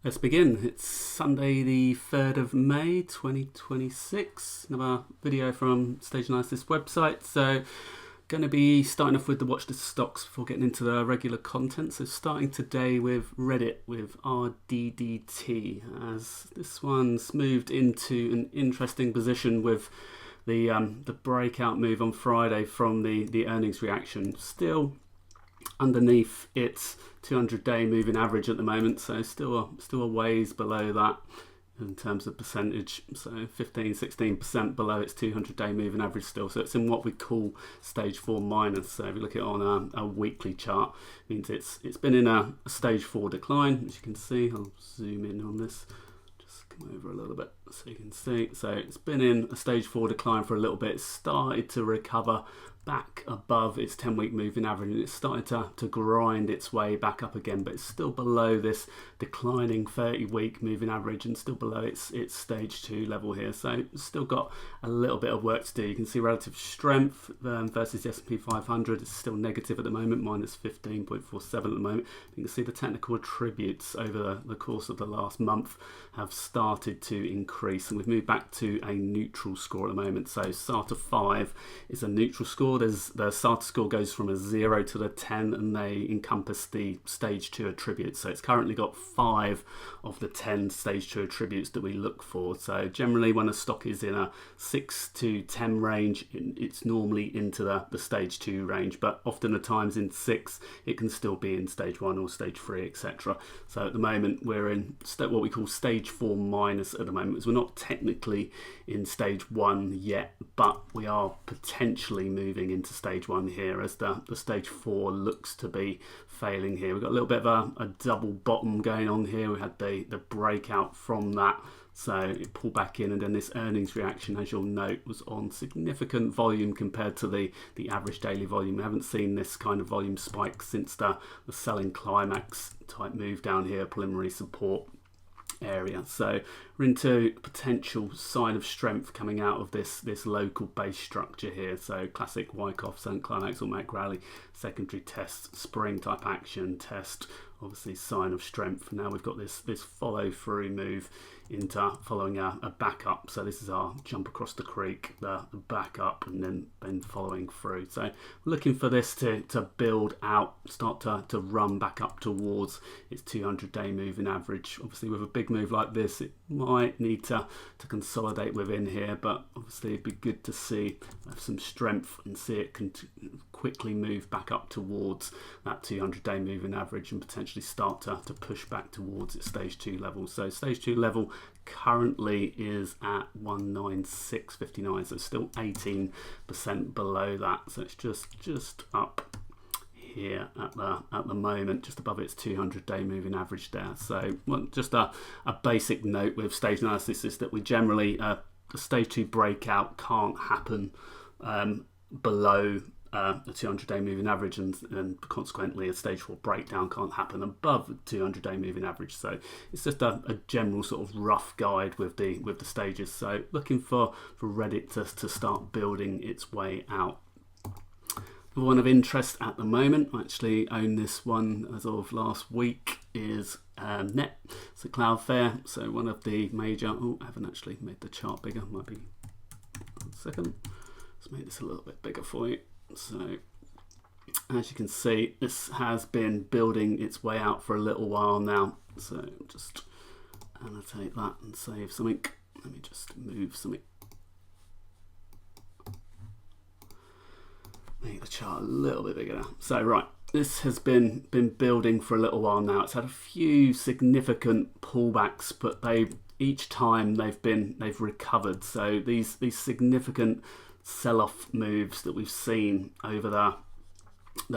Let's begin. It's Sunday the 3rd of May 2026. Another video from Stage Analysis website. So going to be starting off with the Watchlist stocks before getting into the regular content. So starting today with Reddit with RDDT, as this one's moved into an interesting position with the breakout move on Friday from the earnings reaction. Still underneath its 200-day moving average at the moment, so still a ways below that in terms of percentage, so 15-16% below its 200-day moving average still. So it's in what we call stage 4 minus. So if you look at it on a weekly chart, it means it's been in a stage 4 decline, as you can see. I'll zoom in on this, just come over a little bit so you can see. So it's been in a stage 4 decline for a little bit. It's started to recover back above its 10-week moving average, and it's started to grind its way back up again, but it's still below this declining 30-week moving average and still below its stage 2 level here. So it's still got a little bit of work to do. You can see relative strength versus the S&P 500 is still negative at the moment, minus 15.47 at the moment. You can see the technical attributes over the course of the last month have started to increase, and we've moved back to a neutral score at the moment. So SATA 5 is a neutral score. The SATA score goes from a 0 to the 10, and they encompass the stage 2 attributes. So it's currently got 5 of the 10 stage 2 attributes that we look for. So generally when a stock is in a 6 to 10 range, it's normally into the stage 2 range, but often at times in 6 it can still be in stage 1 or stage 3, etc. So at the moment we're in what we call stage 4 minus at the moment, because we're not technically in stage 1 yet, but we are potentially moving into stage 1 here, as the stage 4 looks to be failing here. We've got a little bit of a double bottom going on here. We had the breakout from that, so it pulled back in, and then this earnings reaction, as you'll note, was on significant volume compared to the average daily volume. We haven't seen this kind of volume spike since the selling climax type move down here, preliminary support area. So we're into potential sign of strength coming out of this local base structure here. So classic Wyckoff, selling climax, automatic rally, secondary test, spring type action, test, obviously sign of strength. Now we've got this follow through move into following a backup. So this is our jump across the creek, the backup, and then following through. So looking for this to build out, start to run back up towards its 200-day moving average. Obviously with a big move like this, it might need to consolidate within here, but obviously it'd be good to see some strength and see it quickly move back up towards that 200-day moving average and potentially start to push back towards its stage 2 level. So stage 2 level currently is at 196.59, so still 18% below that. So it's just up here at the moment, just above its 200-day moving average there. So just a basic note with stage analysis is that we generally the stage 2 breakout can't happen below the 200-day moving average, and consequently a stage 4 breakdown can't happen above the 200-day moving average. So it's just a general sort of rough guide with the stages. So looking for Reddit to start building its way out. One of interest at the moment, I actually own this one as of last week, is Net. It's a Cloudflare, so one of the major, I haven't actually made the chart bigger, might be 1 second. Let's make this a little bit bigger for you. So as you can see, this has been building its way out for a little while now. So just annotate that and save something. Let me just move something. Make the chart a little bit bigger now. So right, this has been building for a little while now. It's had a few significant pullbacks, but each time they've recovered. So these significant sell-off moves that we've seen over the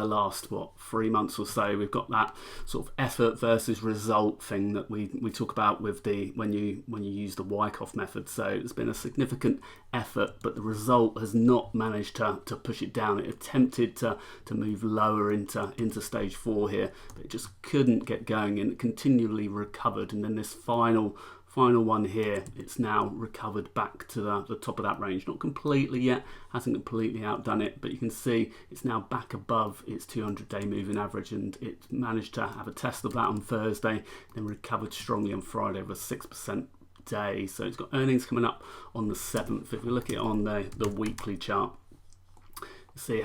last 3 months or so, we've got that sort of effort versus result thing that we talk about with when you use the Wyckoff method. So there's been a significant effort, but the result has not managed to push it down. It attempted to move lower into stage 4 here, but it just couldn't get going, and it continually recovered, and then this final Final one here, it's now recovered back to the top of that range. Not completely yet, hasn't completely outdone it, but you can see it's now back above its 200-day moving average, and it managed to have a test of that on Thursday, then recovered strongly on Friday with a 6% day. So it's got earnings coming up on the 7th. If we look at it on the weekly chart, you see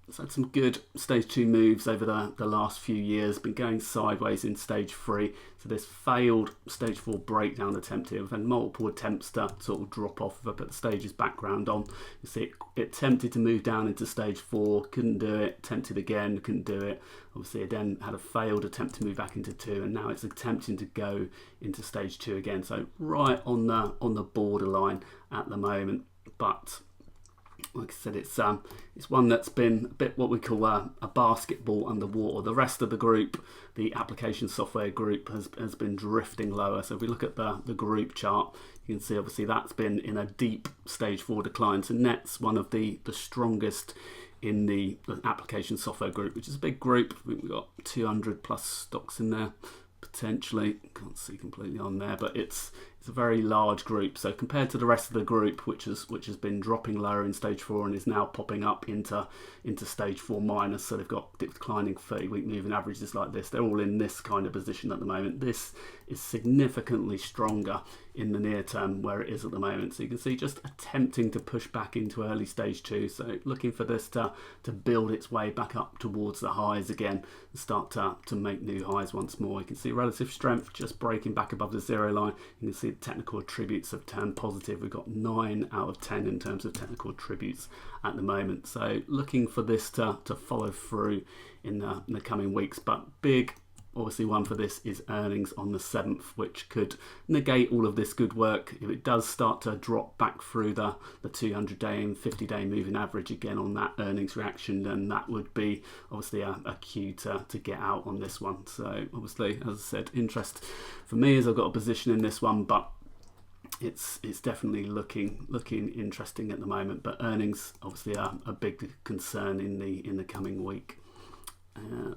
it's had some good stage 2 moves over the last few years, been going sideways in stage 3. So this failed stage 4 breakdown attempt here. We've had multiple attempts to sort of drop off. If I put the stages background on, you see it attempted to move down into stage 4, couldn't do it, attempted again, couldn't do it. Obviously it then had a failed attempt to move back into 2, and now it's attempting to go into stage 2 again. So right on the borderline at the moment, but like I said, it's one that's been a bit what we call a basketball underwater. The rest of the group, the application software group, has been drifting lower. So if we look at the group chart, you can see obviously that's been in a deep stage 4 decline. So Net's one of the strongest in the application software group, which is a big group. We've got 200 plus stocks in there potentially. Can't see completely on there, but it's a very large group. So compared to the rest of the group, which has been dropping lower in stage 4 and is now popping up into stage 4 minus, so they've got declining 30-week moving averages like this. They're all in this kind of position at the moment. This is significantly stronger in the near term where it is at the moment. So you can see just attempting to push back into early stage 2. So looking for this to build its way back up towards the highs again and start to make new highs once more. You can see relative strength just breaking back above the 0 line. You can see the technical attributes have turned positive. We've got 9 out of 10 in terms of technical attributes at the moment. So looking for this to follow through in the coming weeks. But big, obviously, one for this is earnings on the 7th, which could negate all of this good work. If it does start to drop back through the 200-day and 50-day moving average again on that earnings reaction, then that would be obviously a cue to get out on this one. So obviously, as I said, interest for me is I've got a position in this one, but it's definitely looking interesting at the moment. But earnings obviously are a big concern in the coming week.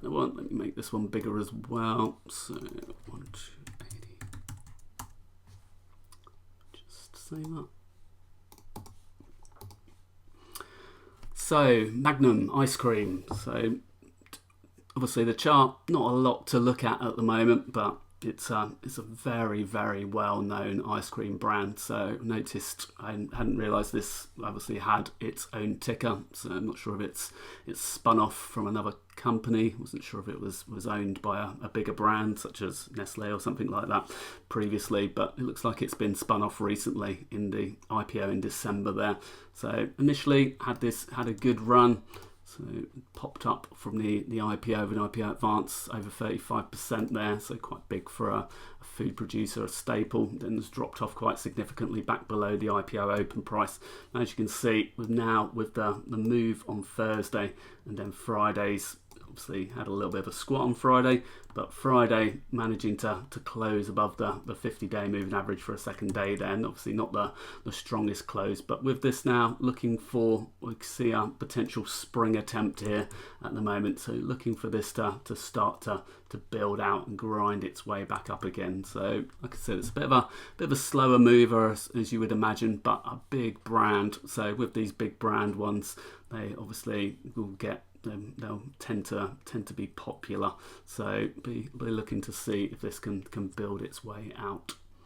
Let me make this one bigger as well. So 1280. Just save up. So Magnum ice cream. So obviously the chart, not a lot to look at the moment, but it's a very, very well-known ice cream brand. So I noticed, I hadn't realised this obviously had its own ticker. So I'm not sure if it's spun off from another company. Wasn't sure if it was owned by a bigger brand such as Nestle or something like that previously, but it looks like it's been spun off recently in the IPO in December there. So initially had a good run. So it popped up from the IPO of an IPO advance over 35% there, so quite big for a food producer, a staple. Then it's dropped off quite significantly back below the IPO open price. And as you can see, with the move on Thursday and then Friday's, obviously had a little bit of a squat on Friday, but Friday managing to close above the 50-day moving average for a second day there, and obviously not the strongest close. But with this now looking for, we can see a potential spring attempt here at the moment, so looking for this to start to build out and grind its way back up again. So like I said, it's a bit of a slower mover as you would imagine, but a big brand. So with these big brand ones, they obviously will get they'll tend to be popular. So be looking to see if this can build its way out.